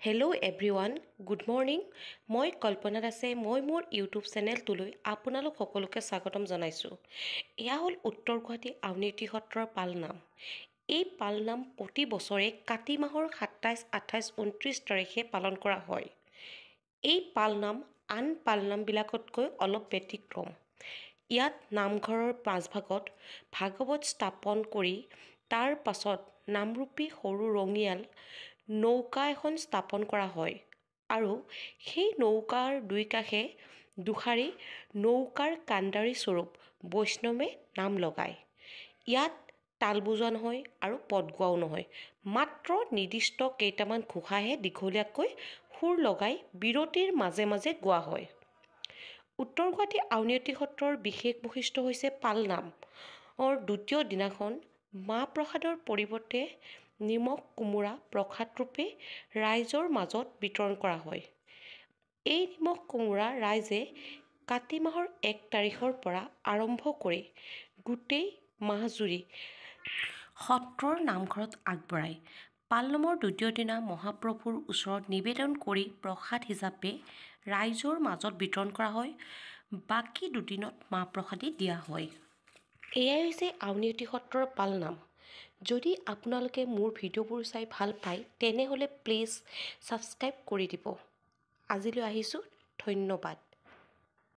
Hello' everyone, good morning. মই কল্পনা দাসে মই মোৰ ইউটিউব চেনেলটোলৈ আপোনালোক সকলোকে স্বাগতম জনাইছোঁ। এয়া হ'ল উত্তৰ গুৱাহাটী আউনীআটী সত্ৰৰ পালনাম। এই পালনাম প্ৰতি বছৰে কাতি মাহৰ 27, 28, 29 তাৰিখে পালন কৰা হয়। এই পালনাম আন পালনামবিলাকতকৈ অলপ ব্যতিক্ৰম। ইয়াত নামঘৰৰ মাজভাগত ভাগৱত স্থাপন কৰি তাৰ পাছত নামৰূপী সৰু ৰঙিয়াল নৌকা এখন স্থাপন কৰা হয় আৰু সেই নৌকাৰ দুই কাষে দুষাৰি নৌকাৰ কাণ্ডাৰী স্বৰূপ বৈষ্ণৱে নাম লগায়। ইয়াত তাল বজোৱা নহয় আৰু পদ গোৱাও নহয়, মাত্ৰ নিৰ্দিষ্ট কেইটামান ঘোষাহে দীঘলীয়াকৈ সুৰ লগাই বিৰতিৰ মাজে মাজে গোৱা হয়। উত্তৰ গুৱাহাটী আউনীআটী সত্ৰৰ বিশেষ বৈশিষ্ট্য হৈছে পালনামৰ দ্বিতীয় দিনাখন মাহ প্ৰসাদৰ পৰিৱৰ্তে নিমখ কোমোৰা প্ৰসাদ ৰূপে ৰাইজৰ মাজত বিতৰণ কৰা হয়। এই নিমখ কোমোৰা ৰাইজে কাতি মাহৰ 1 তাৰিখৰ পৰা আৰম্ভ কৰি গোটেই মাহজুৰি সত্ৰৰ নামঘৰত আগবঢ়ায়। পালনামৰ দ্বিতীয় দিনা মহাপ্ৰভুৰ ওচৰত নিবেদন কৰি প্ৰসাদ হিচাপে ৰাইজৰ মাজত বিতৰণ কৰা হয়। বাকী দুদিনত মাহ প্ৰসাদী দিয়া হয়। এয়াই হৈছে আউনীআটী সত্ৰৰ পালনাম। যদি আপোনালোকে মোৰ ভিডিঅ'বোৰ চাই ভাল পায় তেনেহ'লে প্লিজ ছাবস্ক্ৰাইব কৰি দিব। আজিলৈ আহিছোঁ, ধন্যবাদ।